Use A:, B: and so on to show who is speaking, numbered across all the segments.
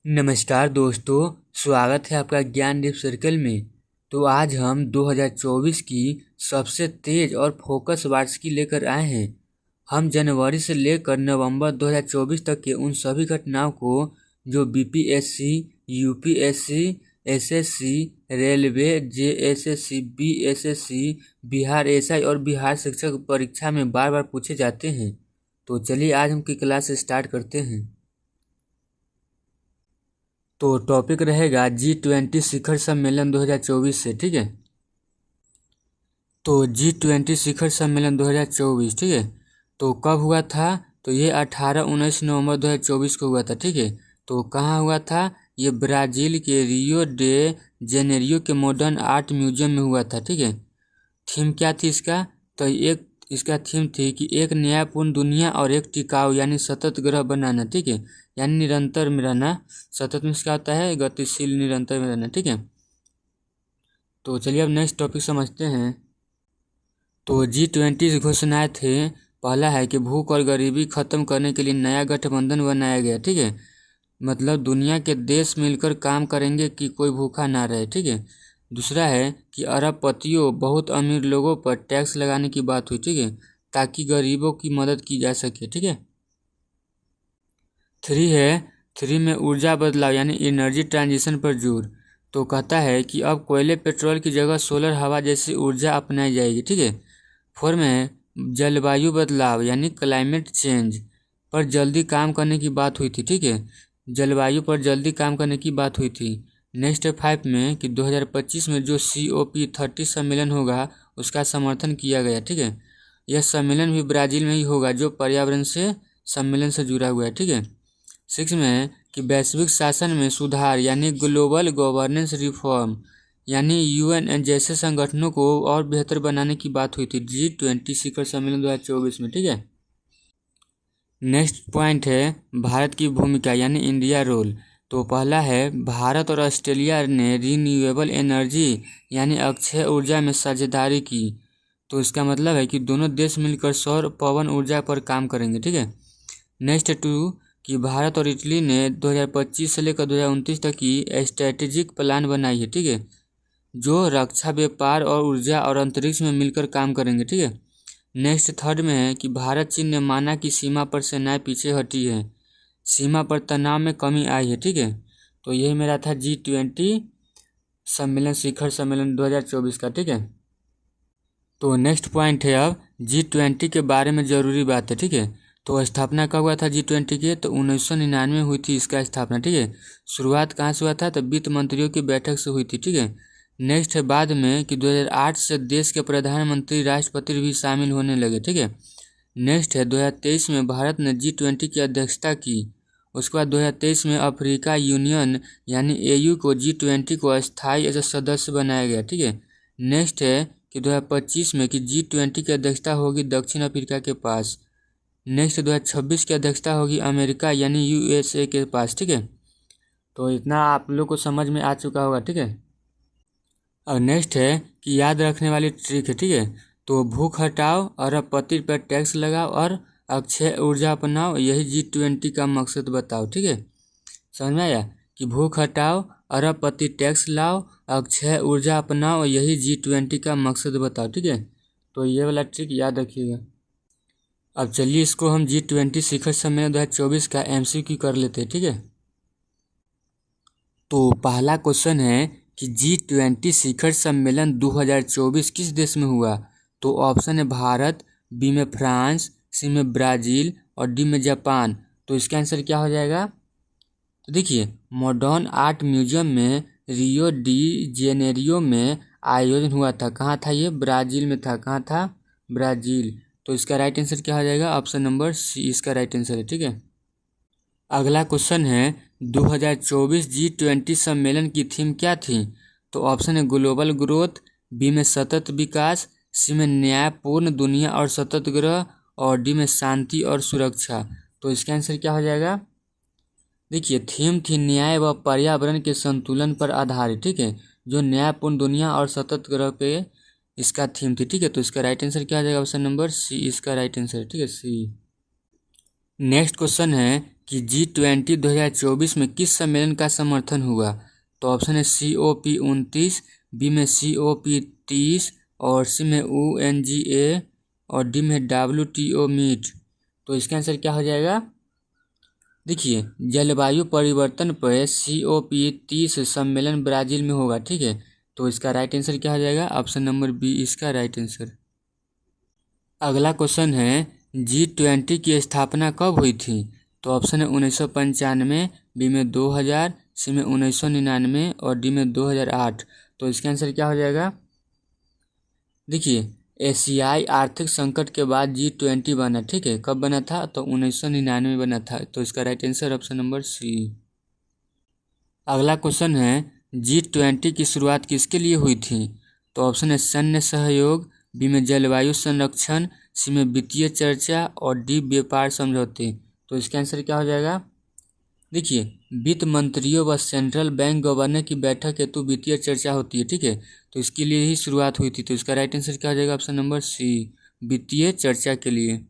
A: नमस्कार दोस्तों, स्वागत है आपका ज्ञान डीप सर्कल में। तो आज हम 2024 की सबसे तेज और फोकस वार्षिकी लेकर आए हैं। हम जनवरी से लेकर नवंबर 2024 तक के उन सभी घटनाओं को जो BPSC, UPSC, SSC, railway, JSSC, BSSC, Bihar SI और बिहार शिक्षक परीक्षा में बार बार पूछे जाते हैं। तो चलिए आज हम की क्लास स्टार्ट करते हैं। तो टॉपिक रहेगा G20 शिखर सम्मेलन 2024 से, ठीक है। तो G20 शिखर सम्मेलन 2024, ठीक है, तो कब हुआ था? तो ये 18-19 नवंबर 2024 को हुआ था, ठीक है। तो कहाँ हुआ था? ये ब्राज़ील के रियो डे जेनेरियो के मॉडर्न आर्ट म्यूजियम में हुआ था, ठीक है। थीम क्या थी इसका? तो एक इसका थीम थी कि एक न्यायपूर्ण दुनिया और एक टिकाऊ यानी सतत ग्रह बनाना, ठीक है, यानी निरंतर में रहना। सतत में क्या होता है? गतिशील, निरंतर में रहना, ठीक है। तो चलिए अब नेक्स्ट टॉपिक समझते हैं। तो G20 घोषणाएं थे। पहला है कि भूख और गरीबी खत्म करने के लिए नया गठबंधन बनाया गया, ठीक है। मतलब दुनिया के देश मिलकर काम करेंगे कि कोई भूखा ना रहे, ठीक है। दूसरा है कि अरबपतियों, बहुत अमीर लोगों पर टैक्स लगाने की बात हुई, ठीक है, ताकि गरीबों की मदद की जा सके, ठीक है। थ्री में ऊर्जा बदलाव यानी एनर्जी ट्रांजिशन पर जोर। तो कहता है कि अब कोयले पेट्रोल की जगह सोलर हवा जैसी ऊर्जा अपनाई जाएगी, ठीक है। 4 में जलवायु बदलाव यानी क्लाइमेट चेंज पर जल्दी काम करने की बात हुई थी, ठीक है। जलवायु पर जल्दी काम करने की बात हुई थी। नेक्स्ट 5 में कि 2025 में जो COP30 सम्मेलन होगा उसका समर्थन किया गया, ठीक है। यह सम्मेलन भी ब्राज़ील में ही होगा जो पर्यावरण से सम्मेलन से जुड़ा हुआ है, ठीक है। 6 में कि वैश्विक शासन में सुधार यानी ग्लोबल गवर्नेंस रिफॉर्म यानी UN जैसे संगठनों को और बेहतर बनाने की बात हुई थी G20 शिखर सम्मेलन 2024 में, ठीक है। नेक्स्ट पॉइंट है भारत की भूमिका यानी इंडिया रोल। तो पहला है भारत और ऑस्ट्रेलिया ने रीन्यूएबल एनर्जी यानी अक्षय ऊर्जा में साझेदारी की। तो इसका मतलब है कि दोनों देश मिलकर सौर पवन ऊर्जा पर काम करेंगे, ठीक है। नेक्स्ट 2 कि भारत और इटली ने 2025 से लेकर 2029 तक की स्ट्रेटेजिक प्लान बनाई है, ठीक है, जो रक्षा, व्यापार और ऊर्जा और अंतरिक्ष में मिलकर काम करेंगे, ठीक है। नेक्स्ट 3 में है कि भारत चीन ने माना कि सीमा पर सेनाएं पीछे हटी है, सीमा पर तनाव में कमी आई है, ठीक है। तो यही मेरा था G20 सम्मेलन शिखर सम्मेलन 2024 का, ठीक है। तो नेक्स्ट पॉइंट है अब G20 के बारे में ज़रूरी बात है, ठीक है। तो स्थापना कब हुआ था G20 के? तो 1999 हुई थी इसका स्थापना, ठीक है। शुरुआत कहाँ से हुआ था? तो वित्त मंत्रियों की बैठक से हुई थी, ठीक है। नेक्स्ट है बाद में कि 2008 से देश के प्रधानमंत्री, राष्ट्रपति भी शामिल होने लगे, ठीक है। नेक्स्ट है 2023 में भारत ने G20 की अध्यक्षता की। उसके बाद 2023 में अफ्रीका यूनियन यानी AU को G20 को अस्थायी सदस्य बनाया गया, ठीक है। नेक्स्ट है कि 2025 में कि G20 की अध्यक्षता होगी दक्षिण अफ्रीका के पास। नेक्स्ट 2026 की अध्यक्षता होगी अमेरिका यानी USA के पास, ठीक है। तो इतना आप लोग को समझ में आ चुका होगा, ठीक है। और नेक्स्ट है कि याद रखने वाली ट्रिक है, ठीक है। तो भूख हटाओ, अरबपति पर टैक्स लगाओ और अक्षय ऊर्जा अपनाओ, यही G20 का मकसद बताओ, ठीक है। समझ में आया कि भूख हटाओ, अरबपति टैक्स लाओ, अक्षय ऊर्जा अपनाओ, यही G20 का मकसद बताओ, ठीक है। तो ये वाला ट्रिक याद रखिएगा। अब चलिए इसको हम G20 शिखर सम्मेलन 2024 का MCQ कर लेते हैं, ठीक है। तो पहला क्वेश्चन है कि G20 शिखर सम्मेलन 2024 किस देश में हुआ? तो ऑप्शन है भारत, बी में फ्रांस, सी में ब्राज़ील और डी में जापान। तो इसका आंसर क्या हो जाएगा? तो देखिए मॉडर्न आर्ट म्यूजियम में रियो डी जेनेरियो में आयोजन हुआ था। कहाँ था ये? ब्राज़ील में था। कहाँ था? ब्राज़ील। तो इसका राइट आंसर क्या हो जाएगा? ऑप्शन नंबर सी इसका राइट आंसर है, ठीक है। अगला क्वेश्चन है 2024 G20 सम्मेलन की थीम क्या थी? तो ऑप्शन है ग्लोबल ग्रोथ, बी में सतत विकास, सी में न्यायपूर्ण दुनिया और सतत ग्रह और डी में शांति और सुरक्षा। तो इसका आंसर क्या हो जाएगा? देखिए थीम थी न्याय व पर्यावरण के संतुलन पर आधारित, ठीक है, जो न्यायपूर्ण दुनिया और सतत ग्रह पे इसका थीम थी, ठीक है। तो इसका राइट आंसर क्या हो जाएगा? ऑप्शन नंबर सी इसका राइट आंसर है, ठीक है, सी। नेक्स्ट क्वेश्चन है कि G20 2024 में किस सम्मेलन का समर्थन हुआ। तो ऑप्शन है COP29, बी में COP30 और सी में UNGA और डी में WTO मीट। तो इसका आंसर क्या हो जाएगा। देखिए जलवायु परिवर्तन पर COP30 सम्मेलन ब्राजील में होगा, ठीक है। तो इसका राइट आंसर क्या हो जाएगा, ऑप्शन नंबर बी इसका राइट आंसर। अगला क्वेश्चन है G20 की स्थापना कब हुई थी। तो ऑप्शन है 1995, बी में 2000, सी में 1999 और डी में 2008। तो इसका आंसर क्या हो जाएगा। देखिए एशियाई आर्थिक संकट के बाद G20 बना, ठीक है। कब बना था, तो 1999 में बना था। तो इसका right answer option number C. अगला क्वेश्चन है G20 की शुरुआत किसके लिए हुई थी। तो ऑप्शन है सैन्य सहयोग, बी में जलवायु संरक्षण, सी में वित्तीय चर्चा और डी व्यापार समझौते। तो इसका आंसर क्या हो जाएगा। देखिए वित्त मंत्रियों व सेंट्रल बैंक गवर्नर की बैठक हेतु वित्तीय चर्चा होती है, ठीक है। तो इसके लिए ही शुरुआत हुई थी। तो इसका राइट आंसर क्या हो जाएगा, ऑप्शन नंबर सी, वित्तीय चर्चा के लिए।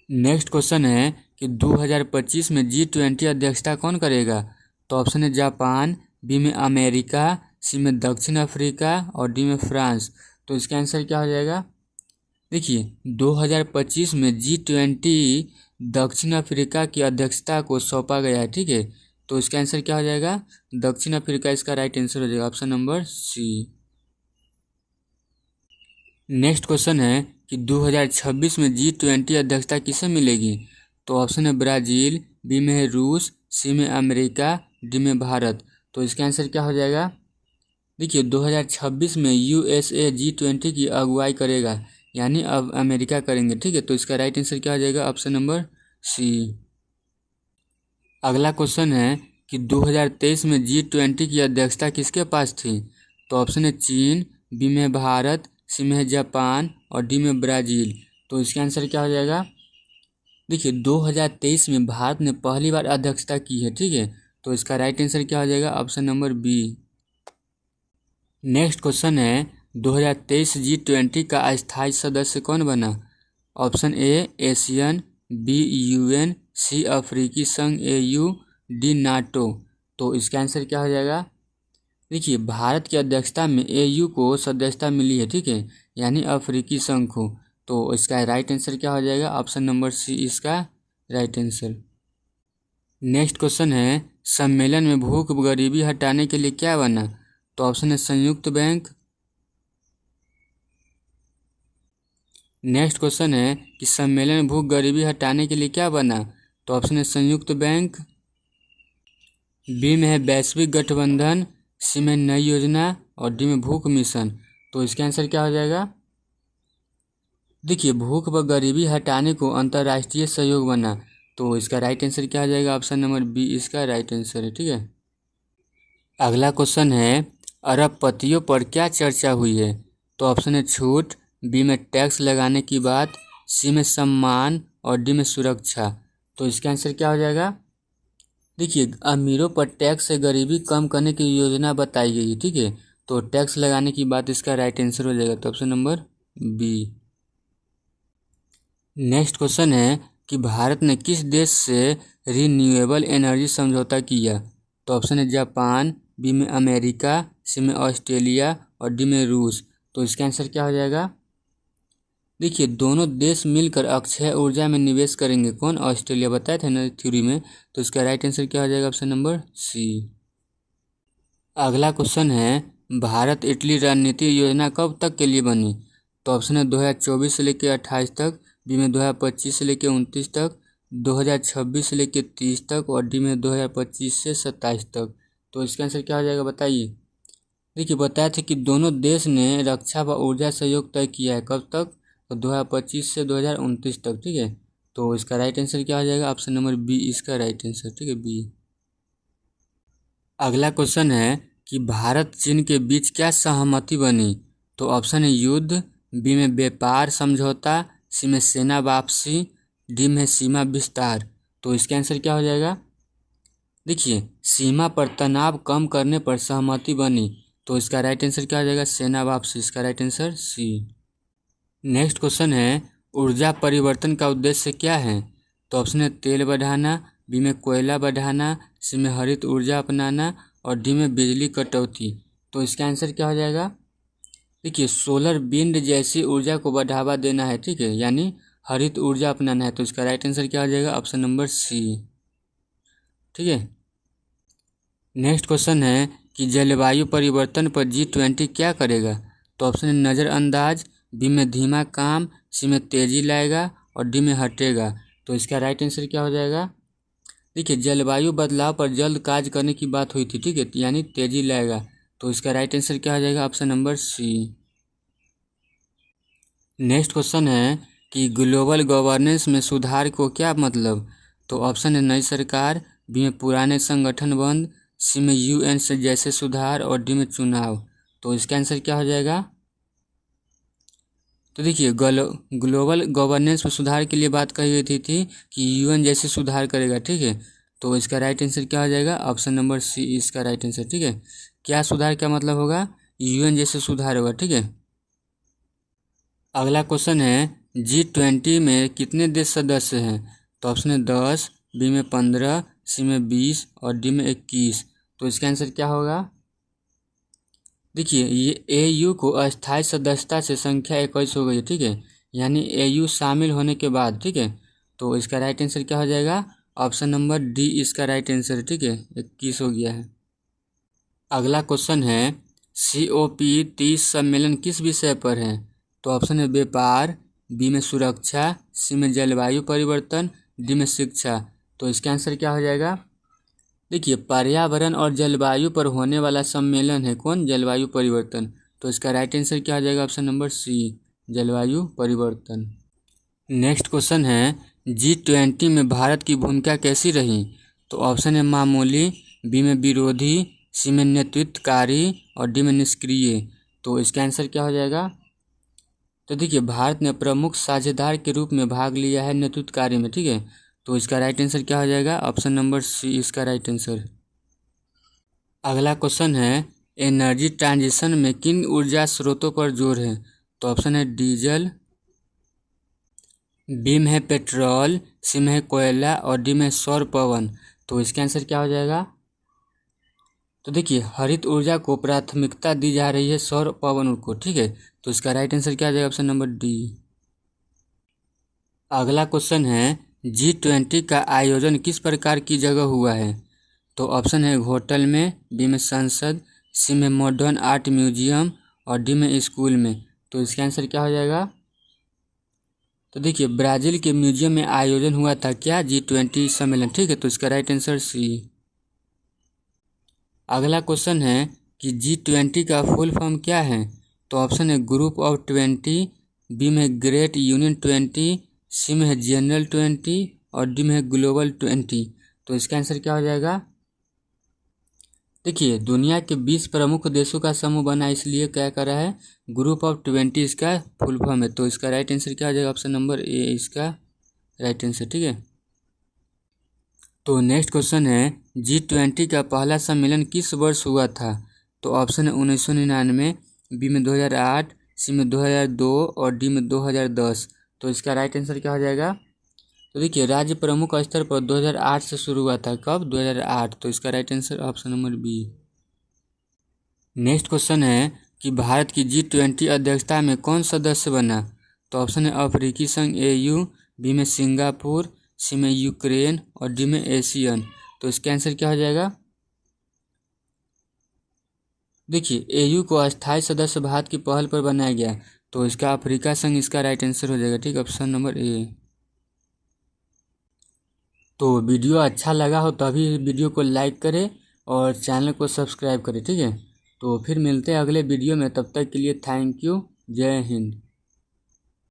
A: नेक्स्ट क्वेश्चन है कि 2025 में G20 अध्यक्षता कौन करेगा। तो ऑप्शन है जापान, बी में अमेरिका, सी में दक्षिण अफ्रीका और डी में फ्रांस। तो इसका आंसर क्या हो जाएगा। देखिए 2025 में G20 दक्षिण अफ्रीका की अध्यक्षता को सौंपा गया है, ठीक है। तो इसका आंसर क्या हो जाएगा, दक्षिण अफ्रीका इसका राइट आंसर हो जाएगा, option number C. Next question है कि 2026 में G20 अध्यक्षता किसे मिलेगी। तो ऑप्शन है ब्राज़ील, बी में है रूस, सी में अमेरिका, डी में भारत। तो इसका आंसर क्या हो जाएगा। देखिए 2026 में USA G20 की अगुवाई करेगा, यानी अब अमेरिका करेंगे, ठीक है। तो इसका राइट आंसर क्या हो जाएगा, ऑप्शन नंबर सी। अगला क्वेश्चन है कि 2023 में G20 की अध्यक्षता किसके पास थी। तो ऑप्शन है चीन, बी में है भारत, सी में है जापान और डी में ब्राज़ील। तो इसका आंसर क्या हो जाएगा। देखिए 2023 में भारत ने पहली बार अध्यक्षता की है, ठीक है। तो इसका राइट आंसर क्या हो जाएगा, option number B. Next question है 2023 G20 का अस्थायी सदस्य कौन बना। Option A ASEAN, B UN, C अफ्रीकी संघ AU, डी नाटो। तो इसका आंसर क्या हो जाएगा। देखिए भारत की अध्यक्षता में AU को सदस्यता मिली है, ठीक है, यानी अफ्रीकी संघ को। तो इसका राइट आंसर क्या हो जाएगा, ऑप्शन नंबर सी इसका राइट आंसर। नेक्स्ट क्वेश्चन है सम्मेलन में भूख गरीबी हटाने के लिए क्या बना। तो ऑप्शन है संयुक्त बैंक। नेक्स्ट क्वेश्चन है कि सम्मेलन में भूख गरीबी हटाने के लिए क्या बना। तो ऑप्शन है संयुक्त बैंक, बी में है वैश्विक गठबंधन, सी में नई योजना और डी में भूख मिशन। तो इसका आंसर क्या हो जाएगा। देखिए भूख व गरीबी हटाने को अंतर्राष्ट्रीय सहयोग बना। तो इसका राइट आंसर क्या हो जाएगा, ऑप्शन नंबर बी इसका राइट आंसर है, ठीक है। अगला क्वेश्चन है अरबपतियों पर क्या चर्चा हुई है। तो ऑप्शन है छूट, बी में टैक्स लगाने की बात, सी में सम्मान और डी में सुरक्षा। तो इसका आंसर क्या हो जाएगा। देखिए अमीरों पर टैक्स से गरीबी कम करने की योजना बताई गई है, ठीक है। तो टैक्स लगाने की बात इसका राइट आंसर हो जाएगा, तो option number B. Next question है कि भारत ने किस देश से रिन्यूएबल एनर्जी समझौता किया। तो ऑप्शन है जापान, बी में अमेरिका, सी में ऑस्ट्रेलिया और डी में रूस। तो इसका आंसर क्या हो जाएगा। देखिए दोनों देश मिलकर अक्षय ऊर्जा में निवेश करेंगे। कौन, ऑस्ट्रेलिया, बताए थे ना थ्योरी में। तो इसका राइट आंसर क्या हो जाएगा, ऑप्शन नंबर सी। अगला क्वेश्चन है भारत इटली रणनीति योजना कब तक के लिए बनी। तो ऑप्शन है 2024 से लेकर 28 तक, बी में 2025 से लेकर 29 तक, 2026 से लेकर 30 तक और डी में 2025 से 27 तक। तो इसका आंसर क्या हो जाएगा, बताइए। देखिए बताया था कि दोनों देश ने रक्षा व ऊर्जा सहयोग तय किया है, कब तक, तो 2025 से 2029 तक, ठीक है। तो इसका राइट आंसर क्या हो जाएगा, ऑप्शन नंबर बी इसका राइट आंसर, ठीक है, बी। अगला क्वेश्चन है कि भारत चीन के बीच क्या सहमति बनी। तो ऑप्शन है युद्ध, बी में व्यापार समझौता, सी में सेना वापसी, डी में सीमा विस्तार। तो इसका आंसर क्या हो जाएगा। देखिए सीमा पर तनाव कम करने पर सहमति बनी। तो इसका राइट आंसर क्या हो जाएगा, सेना वापसी, इसका right answer C. Next question है ऊर्जा परिवर्तन का उद्देश्य क्या है। तो ऑप्शन है तेल बढ़ाना, बी में कोयला बढ़ाना, सी में हरित ऊर्जा अपनाना और डी में बिजली कटौती। तो इसका आंसर क्या हो जाएगा? देखिए सोलर विंड जैसी ऊर्जा को बढ़ावा देना है, ठीक है, यानी हरित ऊर्जा अपनाना है। तो इसका राइट आंसर क्या हो जाएगा? Option number C. ठीक है। नेक्स्ट क्वेश्चन है कि जलवायु परिवर्तन पर G20 क्या करेगा? तो ऑप्शन है नज़रअंदाज, बी में धीमा काम, सी में तेजी लाएगा और डी में हटेगा। तो इसका राइट आंसर क्या हो जाएगा? देखिए जलवायु बदलाव पर जल्द कार्य करने की बात हुई थी, ठीक है, यानी तेजी लाएगा। तो इसका राइट आंसर क्या हो जाएगा? Option number C. Next question है कि ग्लोबल गवर्नेंस में सुधार को क्या मतलब? तो ऑप्शन है नई सरकार, बी में पुराने संगठन बंद, सी में UN से जैसे सुधार और डी में चुनाव। तो इसका आंसर क्या हो जाएगा? तो देखिए ग्लोबल गवर्नेंस में सुधार के लिए बात कही गई थी कि UN जैसे सुधार करेगा, ठीक है। तो इसका राइट आंसर क्या हो जाएगा? ऑप्शन नंबर सी इसका राइट आंसर। ठीक है, क्या सुधार का मतलब होगा? UN जैसे सुधार होगा। ठीक है। अगला क्वेश्चन है G20 में कितने देश सदस्य हैं? तो ऑप्शन है 10, बी में 15, सी में 20 और डी में 21। तो इसका आंसर क्या होगा? देखिए ये AU को अस्थायी सदस्यता से संख्या 21 हो गई है, ठीक है, यानी AU शामिल होने के बाद, ठीक है। तो इसका राइट आंसर क्या हो जाएगा? ऑप्शन नंबर डी इसका राइट आंसर। ठीक है, 21 हो गया है। अगला क्वेश्चन है COP30 सम्मेलन किस विषय पर है? तो ऑप्शन है व्यापार, बी में सुरक्षा, सी में जलवायु परिवर्तन, डी में शिक्षा। तो इसका आंसर क्या हो जाएगा? देखिए पर्यावरण और जलवायु पर होने वाला सम्मेलन है कौन? जलवायु परिवर्तन। तो इसका राइट आंसर क्या हो जाएगा? ऑप्शन नंबर सी जलवायु परिवर्तन। नेक्स्ट क्वेश्चन है G20 में भारत की भूमिका कैसी रही? तो ऑप्शन है मामूली, बी में विरोधी, सी में नेतृत्वकारी और डी में निष्क्रिय। तो इसका आंसर क्या हो जाएगा? तो देखिए भारत ने प्रमुख साझेदार के रूप में भाग लिया है नेतृत्व कार्य में, ठीक है। तो इसका राइट आंसर क्या हो जाएगा? ऑप्शन नंबर सी इसका राइट आंसर। अगला क्वेश्चन है एनर्जी ट्रांजिशन में किन ऊर्जा स्रोतों पर जोर है? तो ऑप्शन है डीजल, बी में है पेट्रोल, सी में है कोयला और डी में सौर पवन। तो इसका आंसर क्या हो जाएगा? तो देखिए हरित ऊर्जा को प्राथमिकता दी जा रही है सौर पवन को, ठीक है। तो इसका राइट आंसर क्या हो जाएगा? Option number D. अगला क्वेश्चन है G20 का आयोजन किस प्रकार की जगह हुआ है? तो ऑप्शन है होटल में, बी में संसद, सी में मॉडर्न आर्ट म्यूजियम और डी में स्कूल में। तो इसका आंसर क्या हो जाएगा? तो देखिए ब्राज़ील के म्यूजियम में आयोजन हुआ था क्या? G20 सम्मेलन, ठीक है। तो इसका राइट आंसर सी। अगला क्वेश्चन है कि G20 का फुल फॉर्म क्या है? तो ऑप्शन है ग्रुप ऑफ 20, बी में ग्रेट यूनियन 20, सी में है जनरल 20 और डी में है ग्लोबल 20। तो इसका आंसर क्या हो जाएगा? देखिए दुनिया के 20 प्रमुख देशों का समूह बना, इसलिए क्या कर रहा है? ग्रुप ऑफ 20 इसका फुल फॉर्म है। तो इसका राइट आंसर क्या हो जाएगा? ऑप्शन नंबर ए इसका राइट आंसर, ठीक है। तो नेक्स्ट क्वेश्चन है G20 का पहला सम्मेलन किस वर्ष हुआ था? तो ऑप्शन है 1999, बी में 2008, सी में 2002 और डी में 2010। तो इसका राइट आंसर क्या हो जाएगा? तो देखिए राज्य प्रमुख स्तर पर 2008 से शुरू हुआ था। कब? 2008। तो इसका right answer option number B. Next question है कि भारत की G20 अध्यक्षता में कौन सदस्य बना? तो ऑप्शन है अफ्रीकी संघ AU, बी में सिंगापुर, सी में यूक्रेन और डी में एशियन। तो इसका आंसर क्या हो जाएगा? देखिए AU को अस्थायी सदस्य भारत की पहल पर बनाया गया, तो इसका अफ्रीका संघ इसका राइट आंसर हो जाएगा, ठीक, ऑप्शन नंबर ए। तो वीडियो अच्छा लगा हो तो अभी वीडियो को लाइक करें और चैनल को सब्सक्राइब करें, ठीक है। तो फिर मिलते हैं अगले वीडियो में, तब तक के लिए थैंक यू, जय हिंद।